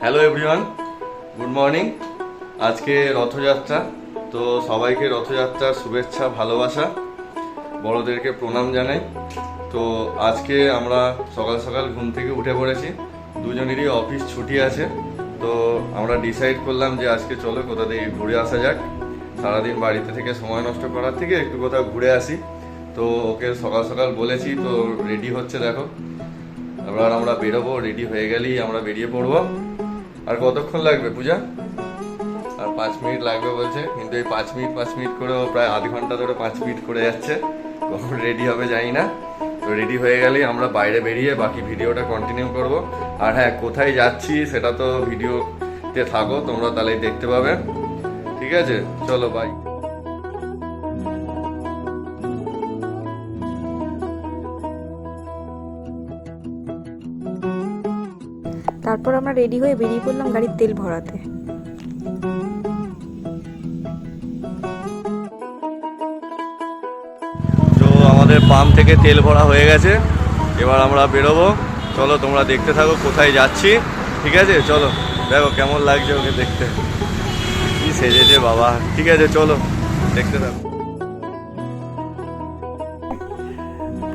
Hello everyone, good morning. আজকে রথযাত্রা, তো সবাইকে রথযাত্রার শুভেচ্ছা, ভালোবাসা, বড়দেরকে প্রণাম জানাই। তো আজকে আমরা সকাল সকাল ঘুম থেকে উঠে পড়েছি, দুজনেরই অফিস ছুটি আছে। তো আমরা ডিসাইড করলাম যে আজকে চলো কোথা থেকে ঘুরে আসা যাক, সারাদিন বাড়িতে থেকে সময় নষ্ট করার থেকে একটু কোথাও ঘুরে আসি। তো ওকে সকাল সকাল বলেছি, তো রেডি হচ্ছে দেখো। এবার আমরা বেরোবো, রেডি হয়ে গেলেই আমরা বেরিয়ে পড়বো। আর কতক্ষণ লাগবে পূজা? আর 5 মিনিট লাগবে বলছে, কিন্তু এই 5 মিনিট করেও প্রায় আধ ঘন্টা ধরে 5 মিনিট করে যাচ্ছে। কখন রেডি হবে জানি না। তো রেডি হয়ে গেলেই আমরা বাইরে বেরিয়ে বাকি ভিডিওটা কন্টিনিউ করব। আর হ্যাঁ, কোথায় যাচ্ছি সেটা তো ভিডিওতে থাকো তোমরা, তাহলেই দেখতে পাবে। ঠিক আছে, চলো বাই। তারপর আমরা রেডি হয়ে বেরিয়ে পড়লাম গাড়ির তেল ভরাতে। তো আমাদের পাম্প থেকে তেল ভরা হয়ে গেছে, এবার আমরা বেরোবো। চলো তোমরা দেখতে থাকো কোথায় যাচ্ছি। ঠিক আছে, চলো। দেখো কেমন লাগছে ওকে দেখতে, কি সেজেছে বাবা। ঠিক আছে, চলো দেখতে থাকো।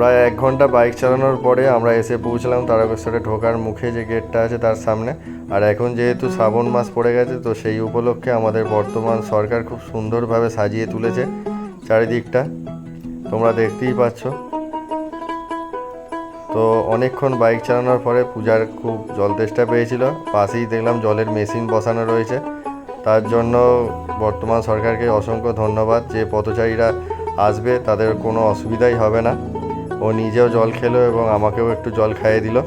প্রায় 1 ঘন্টা বাইক চালানোর পরে আমরা এসে পৌঁছলাম তারকেশ্বরে ঢোকার মুখে যে গেটটা আছে তার সামনে। আর এখন যেহেতু শ্রাবণ মাস পড়ে গেছে, তো সেই উপলক্ষে আমাদের বর্তমান সরকার খুব সুন্দরভাবে সাজিয়ে তুলেছে চারিদিকটা, তোমরা দেখতেই পাচ্ছ। তো অনেকক্ষণ বাইক চালানোর পরে পূজার খুব জল তেষ্টা পেয়েছিল, পাশেই দেখলাম জলের মেশিন বসানো রয়েছে। তার জন্য বর্তমান সরকারকে অসংখ্য ধন্যবাদ, যে পথচারীরা আসবে তাদের কোনো অসুবিধাই হবে না। ও নিজেও জল খেলো এবং আমাকেও একটু জল খাইয়ে দিল।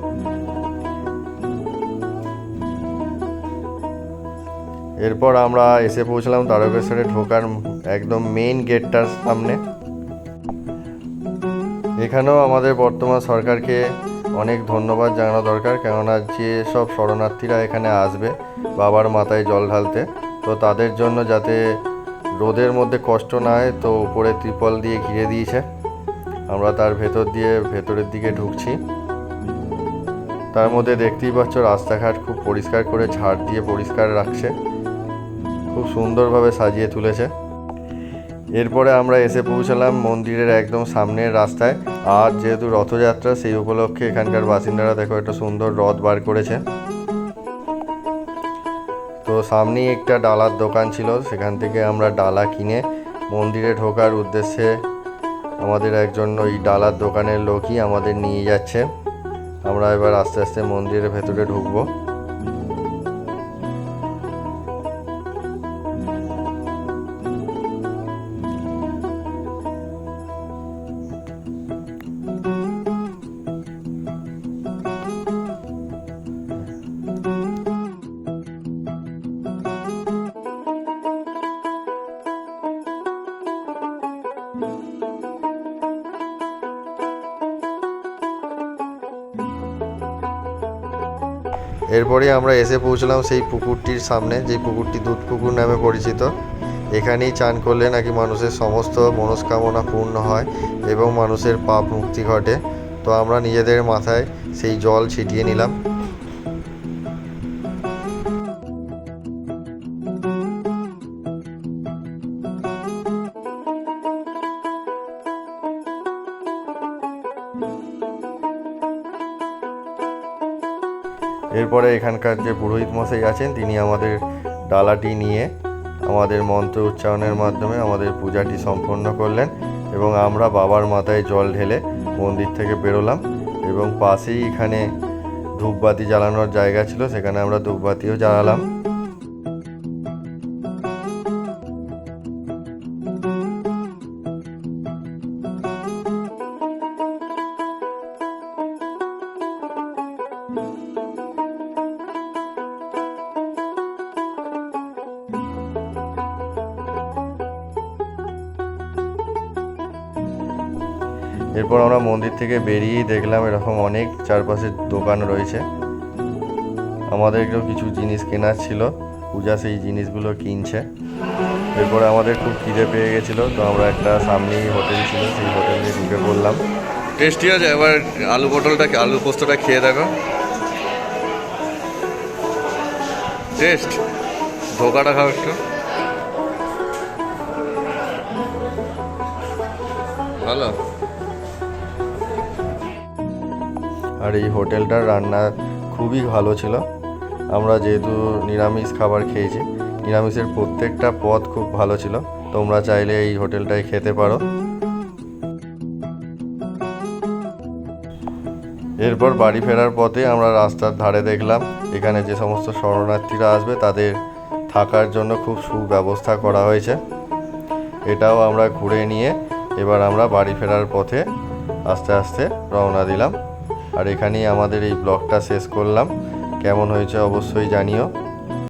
এরপর আমরা এসে পৌঁছলাম তারকেশ্বরে ঢোকার একদম মেইন গেটটার সামনে। এখানেও আমাদের বর্তমান সরকারকে অনেক ধন্যবাদ জানানো দরকার, কেননা যে সব শরণার্থীরা এখানে আসবে বাবার মাথায় জল ঢালতে, তো তাদের জন্য যাতে রোদের মধ্যে কষ্ট না হয়, তো উপরে ত্রিপল দিয়ে ঘিরে দিয়েছে। আমরা তার ভেতরের দিকে ঢুকছি। তার মধ্যে দেখতেই পাচ্ছ রাস্তাঘাট খুব পরিষ্কার করে ঝাড় দিয়ে পরিষ্কার রাখছে, খুব সুন্দরভাবে সাজিয়ে তুলেছে। এরপরে আমরা এসে পৌঁছালাম মন্দিরের একদম সামনের রাস্তায়। আর যেহেতু রথযাত্রা, সেই উপলক্ষে এখানকার বাসিন্দারা দেখো একটা সুন্দর রথ বার করেছে। তো সামনেই একটা ডালার দোকান ছিল, সেখান থেকে আমরা ডালা কিনে মন্দিরে ঢোকার উদ্দেশ্যে আমাদের একজন ওই ডালার দোকানের লোকই আমাদের নিয়ে যাচ্ছে। আমরা এবার আস্তে আস্তে মন্দিরের ভেতরে ঢুকবো। এরপরে আমরা এসে পৌঁছলাম সেই পুকুরটির সামনে, যে পুকুরটি দুধ পুকুর নামে পরিচিত। এখানেই চান করলে নাকি মানুষের সমস্ত মনস্কামনা পূর্ণ হয় এবং মানুষের পাপ মুক্তি ঘটে। তো আমরা নিজেদের মাথায় সেই জল ছিটিয়ে নিলাম। এরপরে এখানকার যে পুরোহিত মশাই আছেন, তিনি আমাদের ডালাটি নিয়ে আমাদের মন্ত্র উচ্চারণের মাধ্যমে আমাদের পূজাটি সম্পন্ন করলেন এবং আমরা বাবার মাথায় জল ঢেলে মন্দির থেকে বেরোলাম। এবং পাশেই এখানে ধূপবাতি জ্বালানোর জায়গা ছিল, সেখানে আমরা ধূপবাতিও জ্বালালাম। এরপর আমরা মন্দির থেকে বেরিয়েই দেখলাম এরকম অনেক চারপাশে দোকান রয়েছে। আমাদেরকেও কিছু জিনিস কেনার ছিল, পূজা সেই জিনিসগুলো কিনছে। এরপরে আমাদের খুব খিদে পেয়ে গেছিলো, তো আমরা একটা সামনেই হোটেল ছিল, সেই হোটেলে ঢুকে পড়লাম। টেস্টি আছে। এবার আলু পোস্তটা খেয়ে দেখো। টেস্ট ধোকাটা খাও একটু ভালো। আর এই হোটেলটার রান্না খুবই ভালো ছিল। আমরা যেহেতু নিরামিষ খাবার খেয়েছি, নিরামিষের প্রত্যেকটা পদ খুব ভালো ছিল। তোমরা চাইলে এই হোটেলটায় খেতে পারো। এরপর বাড়ি ফেরার পথে আমরা রাস্তার ধারে দেখলাম এখানে যে সমস্ত শরণার্থীরা আসবে তাদের থাকার জন্য খুব সুব্যবস্থা করা হয়েছে। এটাও আমরা ঘুরে নিয়ে এবার আমরা বাড়ি ফেরার পথে আস্তে আস্তে রওনা দিলাম। আর এখানেই আমাদের এই ব্লগটা শেষ করলাম। কেমন হয়েছে অবশ্যই জানিও।